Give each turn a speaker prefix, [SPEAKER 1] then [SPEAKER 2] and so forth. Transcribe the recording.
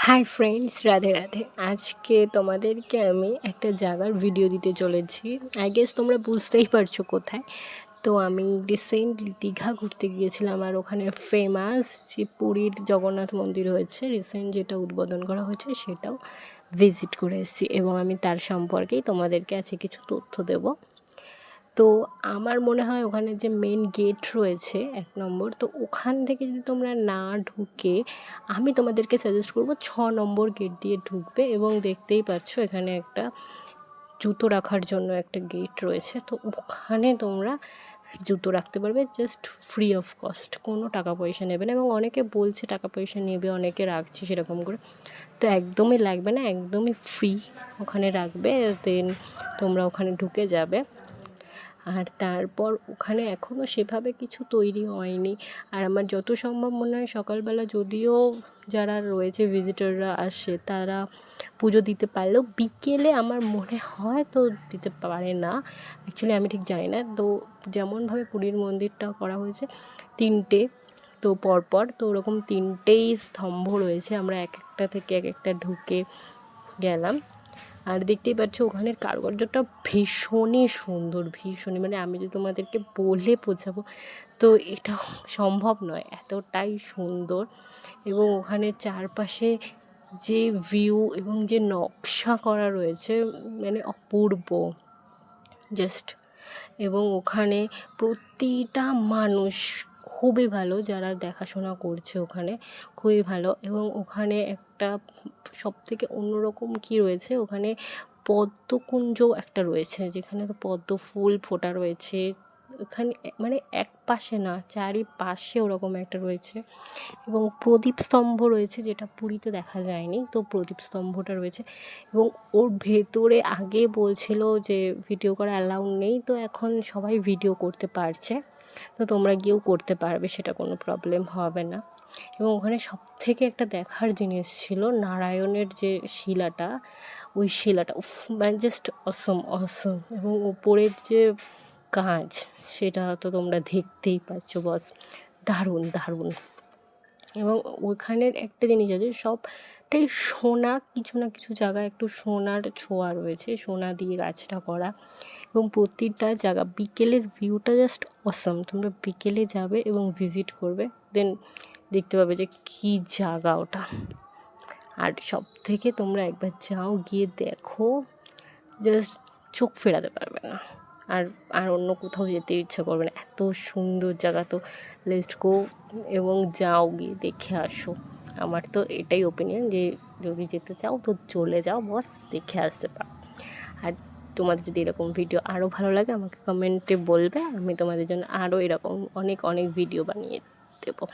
[SPEAKER 1] Hi friends, Radhe Radhe. আজকে তোমাদেরকে আমি একটা জায়গার ভিডিও দিতে চলেছি। আই গেস তোমরা বুঝতেই পারছো কোথায়। তো আমি রিসেন্টলি দীঘা ঘুরতে গিয়েছিলাম, আর ওখানে ফেমাস যে পুরীর জগন্নাথ মন্দির হয়েছে রিসেন্ট, যেটা উদ্বোধন করা হয়েছে, সেটাও ভিজিট করে এসেছি এবং আমি তার সম্পর্কেই তোমাদেরকে আজকে কিছু তথ্য দেবো। তো আমার মনে হয় ওখানে যে মেন গেট রয়েছে 1 নম্বর, তো ওখান থেকে যদি তোমরা না ঢুকে, আমি তোমাদেরকে সাজেস্ট করবো 6 নম্বর গেট দিয়ে ঢুকবে। এবং দেখতেই পাচ্ছ এখানে একটা জুতো রাখার জন্য একটা গেট রয়েছে, তো ওখানে তোমরা জুতো রাখতে পারবে জাস্ট ফ্রি অফ কস্ট, কোনো টাকা পয়সা নেবে না। এবং অনেকে বলছে টাকা পয়সা নেবে, অনেকে রাখছে সেরকম করে, তো একদমই লাগবে না, একদমই ফ্রি ওখানে রাখবে। দেন তোমরা ওখানে ঢুকে যাবে। আর তারপর ওখানে এখনও সেভাবে কিছু তৈরি হয়নি। আর আমার যত সম্ভব মনে হয় সকালবেলা যদিও যারা রয়েছে ভিজিটররা আসে তারা পুজো দিতে পারলেও বিকেলে আমার মনে হয় তো দিতে পারে না, অ্যাকচুয়ালি আমি ঠিক জানি না। তো যেমনভাবে পুরীর মন্দিরটা করা হয়েছে 3টে, তো পরপর তো ওরকম 3টেই স্তম্ভ রয়েছে, আমরা এক একটা থেকে এক একটা ঢুকে গেলাম। আর দেখতেই পাচ্ছ ওখানের কারুকার্যটা ভীষণই সুন্দর, ভীষণই, মানে আমি যদি তোমাদেরকে বলে বোঝাবো তো এটা সম্ভব নয়, এতটাই সুন্দর। এবং ওখানে চারপাশে যে ভিউ এবং যে নকশা করা রয়েছে মানে অপূর্ব জাস্ট। এবং ওখানে প্রতিটা মানুষ খুবই ভালো, যারা দেখাশোনা করছে ওখানে খুবই ভালো। এবং ওখানে একটা সবথেকে অন্যরকম কী রয়েছে, ওখানে পদ্মকুঞ্জ একটা রয়েছে, যেখানে তো পদ্ম ফুল ফোটা রয়েছে ওখানে, মানে এক পাশে না, চারিপাশে ওরকম একটা রয়েছে। এবং প্রদীপ স্তম্ভ রয়েছে, যেটা পুরীতে দেখা যায়নি, তো প্রদীপ স্তম্ভটা রয়েছে। এবং ওর ভেতরে আগে বলছিল যে ভিডিও করা অ্যালাউ নেই, তো এখন সবাই ভিডিও করতে পারছে, তো তোমরা গিয়েও করতে পারবে, সেটা কোনো প্রবলেম হবে না। এবং ওখানে সবথেকে একটা দেখার জিনিস ছিল নারায়ণের যে শিলাটা, ওই শিলাটা উফ, মানে জাস্ট অসম অসম। এবং ওপরের যে কাজ সেটা তো তোমরা দেখতেই পাচ্ছ, বস দারুণ দারুণ। এবং ওইখানের একটা জিনিস আছে, সবটাই সোনা, কিছু না কিছু জায়গায় একটু সোনার ছোঁয়া রয়েছে, সোনা দিয়ে গাছটা করা। এবং প্রতিটা জায়গা বিকেলের ভিউটা জাস্ট অসাম, তোমরা বিকেলে যাবে এবং ভিজিট করবে, দেন দেখতে পাবে যে কী জায়গা ওটা। আর সব থেকে তোমরা একবার যাও, গিয়ে দেখো, জাস্ট চোখ ফেরাতে পারবে না, আর আর অন্য কোথাও যেতে ইচ্ছা করবে না, এত সুন্দর জায়গা। তো লেটস গো এবং যাও, গিয়ে দেখে আসো। আমার তো এটাই ওপিনিয়ন যে যদি যেতে চাও তো চলে যাও, বস দেখে আসতে পারো। আর তোমাদের যদি এরকম ভিডিও আরও ভালো লাগে আমাকে কমেন্টে বলবে, আমি তোমাদের জন্য আরও এরকম অনেক অনেক ভিডিও বানিয়ে দেবো।